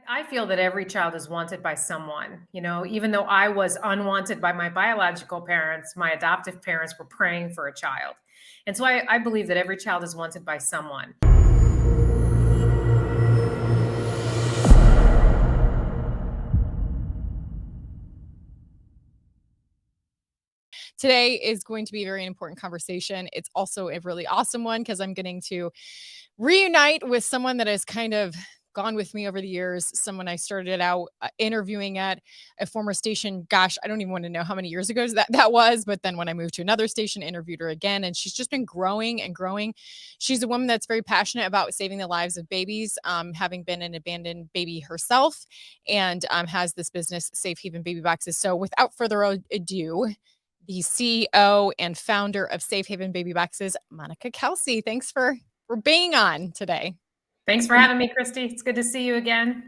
I feel that every child is wanted by someone, even though I was unwanted by my biological parents, my adoptive parents were praying for a child. And so I believe that every child is wanted by someone. Today is going to be a very important conversation. It's also a really awesome one because I'm getting to reunite with someone that has kind of gone with me over the years. Someone I started out interviewing at a former station. Gosh, I don't even want to know how many years ago that was. But then when I moved to another station, interviewed her again, and she's just been growing and growing. She's a woman that's very passionate about saving the lives of babies, having been an abandoned baby herself, and has this business, Safe Haven Baby Boxes. So without further ado, the CEO and founder of Safe Haven Baby Boxes, Monica Kelsey. Thanks for being on today. Thanks for having me, Christy. It's good to see you again.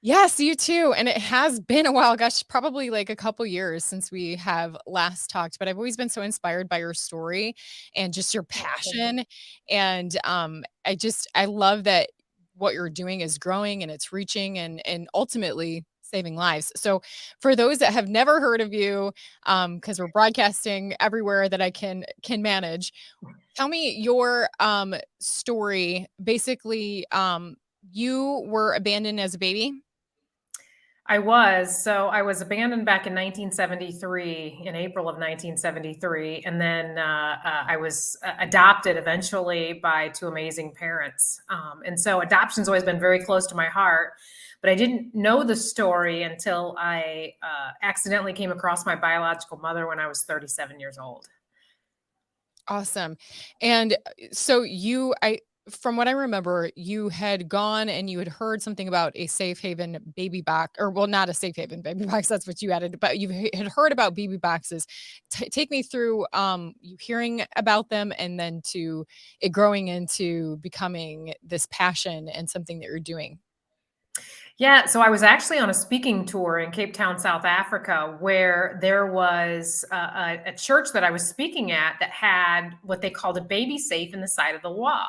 Yes, you too. And it has been a while, gosh, probably like a couple years since we have last talked, but I've always been so inspired by your story and just your passion. And I love that what you're doing is growing and it's reaching and ultimately saving lives. So for those that have never heard of you, because we're broadcasting everywhere that I can manage, tell me your story. Basically, you were abandoned as a baby. I was abandoned back in 1973, in April of 1973. And then I was adopted eventually by two amazing parents. And so adoption's always been very close to my heart. But I didn't know the story until I accidentally came across my biological mother when I was 37 years old. Awesome. And so from what I remember, you had gone and you had heard something about a safe haven baby box, or well, not a safe haven baby box. That's what you added, but had heard about baby boxes. Take me through you hearing about them and then to it growing into becoming this passion and something that you're doing. Yeah, so I was actually on a speaking tour in Cape Town, South Africa, where there was a church that I was speaking at that had what they called a baby safe in the side of the wall.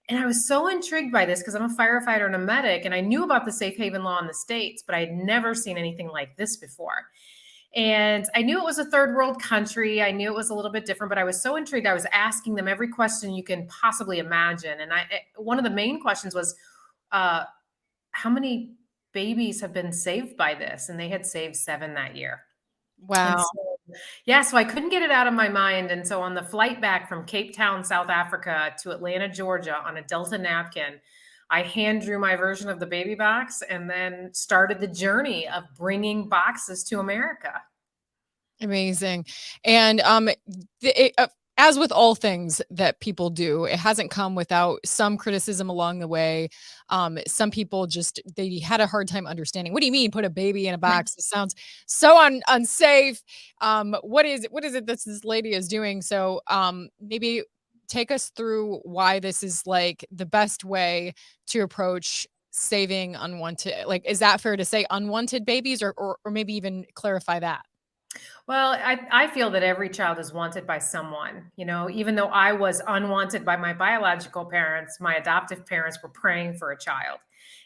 And I was so intrigued by this because I'm a firefighter and a medic, and I knew about the safe haven law in the States, but I had never seen anything like this before. And I knew it was a third world country. I knew it was a little bit different, but I was so intrigued. I was asking them every question you can possibly imagine. And one of the main questions was, uh, how many babies have been saved by this? And they had saved 7 that year. And Wow. so, yeah, so I couldn't get it out of my mind. And so on the flight back from Cape Town, South Africa to Atlanta, Georgia on a Delta napkin, I hand drew my version of the baby box and then started the journey of bringing boxes to America. Amazing. And as with all things that people do, it hasn't come without some criticism along the way. Some people just they had a hard time understanding. What do you mean put a baby in a box? It sounds so unsafe. What is it that this lady is doing? So maybe take us through why this is like the best way to approach saving unwanted, like, is that fair to say unwanted babies, or maybe even clarify that? Well, I feel that every child is wanted by someone, even though I was unwanted by my biological parents, my adoptive parents were praying for a child.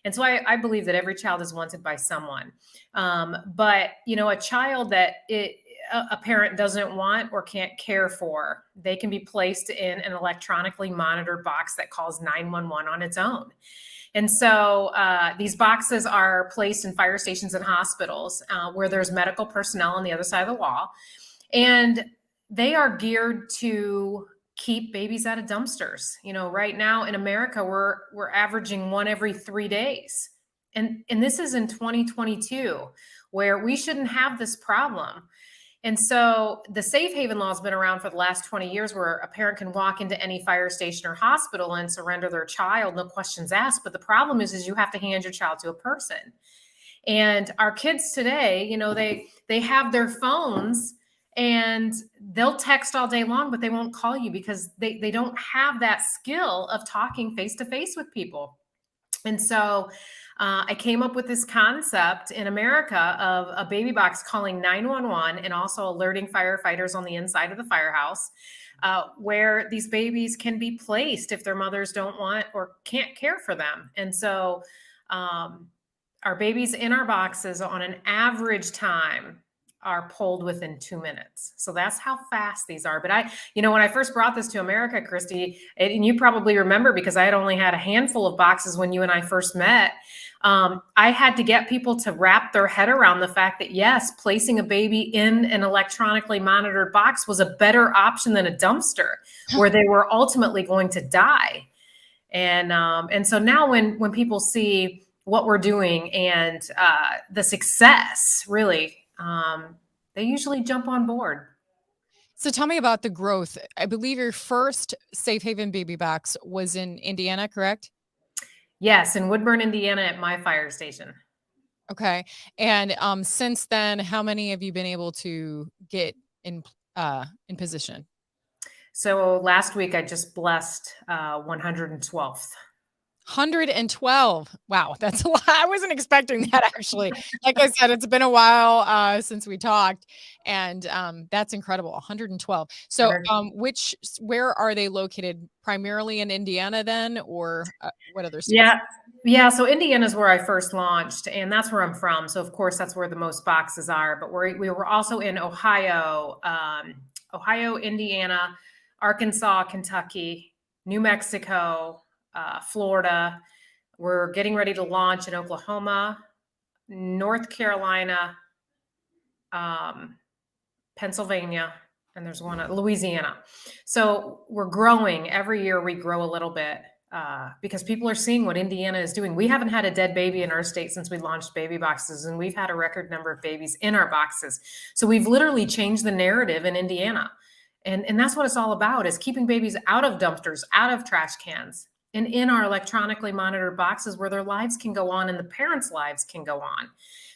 And so I believe that every child is wanted by someone. But, a child that a parent doesn't want or can't care for, they can be placed in an electronically monitored box that calls 911 on its own. And so these boxes are placed in fire stations and hospitals where there's medical personnel on the other side of the wall. And they are geared to keep babies out of dumpsters. Right now in America, we're averaging one every 3 days. And this is in 2022, where we shouldn't have this problem. And so the safe haven law has been around for the last 20 years, where a parent can walk into any fire station or hospital and surrender their child, no questions asked. But the problem is you have to hand your child to a person. And our kids today, they have their phones and they'll text all day long, but they won't call you because they don't have that skill of talking face to face with people. And so I came up with this concept in America of a baby box calling 911 and also alerting firefighters on the inside of the firehouse, where these babies can be placed if their mothers don't want or can't care for them. And so um, Our babies in our boxes on an average time are pulled within 2 minutes. So that's how fast these are. But when I first brought this to America, Christy, and you probably remember because I had only had a handful of boxes when you and I first met. I had to get people to wrap their head around the fact that, yes, placing a baby in an electronically monitored box was a better option than a dumpster where they were ultimately going to die. And so now when people see what we're doing and the success, really, they usually jump on board. So tell me about the growth. I believe your first Safe Haven baby box was in Indiana, correct? Yes, in Woodburn, Indiana, at my fire station. Okay. And since then, how many have you been able to get in position? So last week I just blessed 112th. 112. Wow, that's a lot. I wasn't expecting that actually. Like I said, it's been a while since we talked, and that's incredible. 112. So, where are they located? Primarily in Indiana, then, or what other states? Yeah. Yeah, so Indiana is where I first launched, and that's where I'm from. So of course, that's where the most boxes are. But we were also in Ohio, Indiana, Arkansas, Kentucky, New Mexico, Florida. We're getting ready to launch in Oklahoma, North Carolina, um, Pennsylvania, and there's one at Louisiana. So we're growing every year. We grow a little bit because people are seeing what Indiana is doing. We haven't had a dead baby in our state since we launched baby boxes, and we've had a record number of babies in our boxes. So we've literally changed the narrative in Indiana. And that's what it's all about, is keeping babies out of dumpsters, out of trash cans, and in our electronically monitored boxes where their lives can go on and the parents' lives can go on.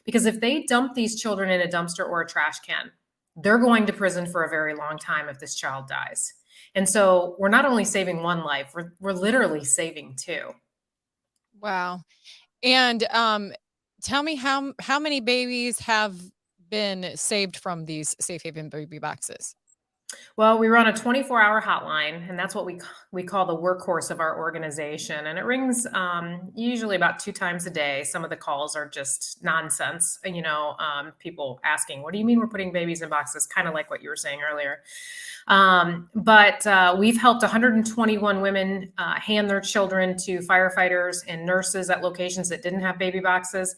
Because if they dump these children in a dumpster or a trash can, they're going to prison for a very long time if this child dies. And so we're not only saving one life, we're literally saving two. Wow. And tell me how many babies have been saved from these Safe Haven baby boxes? Well, we run a 24-hour hotline, and that's what we call the workhorse of our organization. And it rings usually about 2 times a day. Some of the calls are just nonsense, people asking, "What do you mean we're putting babies in boxes?" Kind of like what you were saying earlier. But we've helped 121 women hand their children to firefighters and nurses at locations that didn't have baby boxes.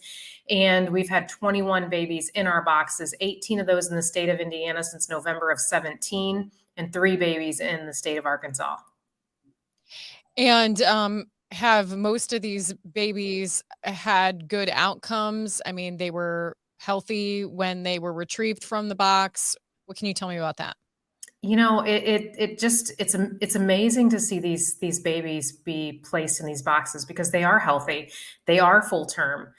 And we've had 21 babies in our boxes, 18 of those in the state of Indiana since November of 17, and 3 babies in the state of Arkansas. And have most of these babies had good outcomes? I mean, they were healthy when they were retrieved from the box. What can you tell me about that? It's amazing to see these babies be placed in these boxes because they are healthy. They are full term.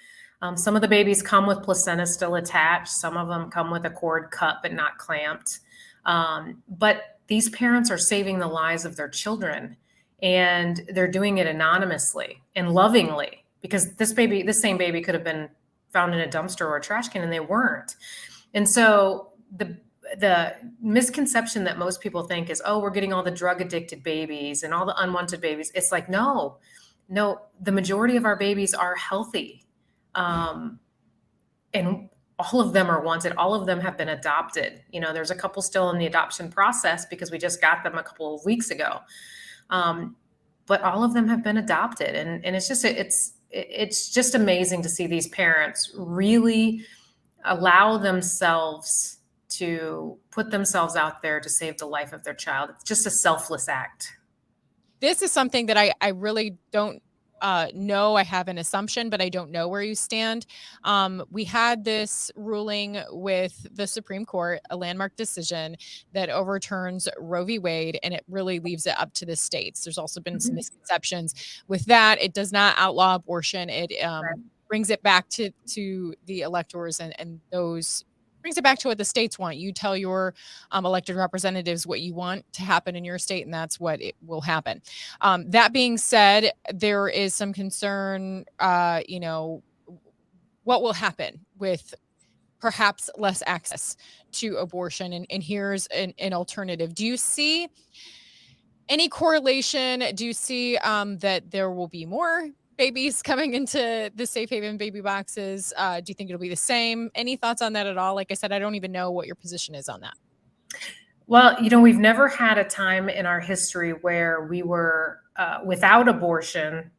Some of the babies come with placenta still attached. Some of them come with a cord cut but not clamped. But these parents are saving the lives of their children, and they're doing it anonymously and lovingly, because this same baby could have been found in a dumpster or a trash can, and they weren't. And so the misconception that most people think is, oh, we're getting all the drug addicted babies and all the unwanted babies. It's like, no, the majority of our babies are healthy. And all of them are wanted. All of them have been adopted. There's a couple still in the adoption process because we just got them a couple of weeks ago. But all of them have been adopted. And it's just amazing to see these parents really allow themselves to put themselves out there to save the life of their child. It's just a selfless act. This is something that I really don't know. I have an assumption, but I don't know where you stand. We had this ruling with the Supreme Court, a landmark decision that overturns Roe v. Wade, and it really leaves it up to the states. There's also been some misconceptions with that. It does not outlaw abortion. It brings it back to the electors and those brings it back to what the states want. You tell your elected representatives what you want to happen in your state, and that's what it will happen. That being said, there is some concern, what will happen with perhaps less access to abortion. And here's an alternative. Do you see any correlation? Do you see that there will be more babies coming into the safe haven baby boxes? Do you think it'll be the same? Any thoughts on that at all? Like I said, I don't even know what your position is on that. Well, we've never had a time in our history where we were without abortion,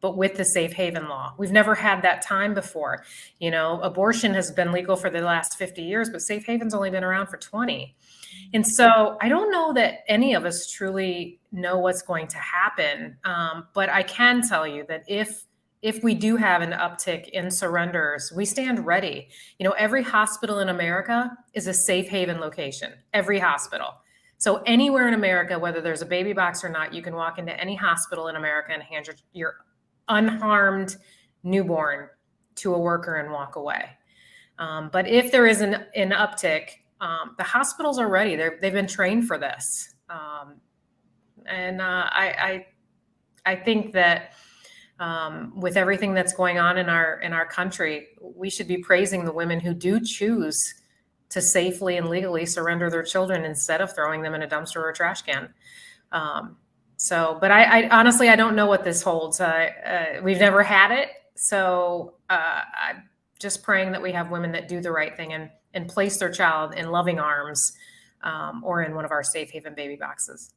but with the safe haven law. We've never had that time before. Abortion has been legal for the last 50 years, but safe haven's only been around for 20. And so I don't know that any of us truly know what's going to happen. But I can tell you that if we do have an uptick in surrenders, we stand ready. Every hospital in America is a safe haven location, every hospital. So anywhere in America, whether there's a baby box or not, you can walk into any hospital in America and hand your unharmed newborn to a worker and walk away. But if there is an uptick, the hospitals are ready. They've been trained for this. And I think that with everything that's going on in our country, we should be praising the women who do choose to safely and legally surrender their children instead of throwing them in a dumpster or a trash can. But I honestly, I don't know what this holds. We've never had it. So I'm just praying that we have women that do the right thing and place their child in loving arms or in one of our safe haven baby boxes.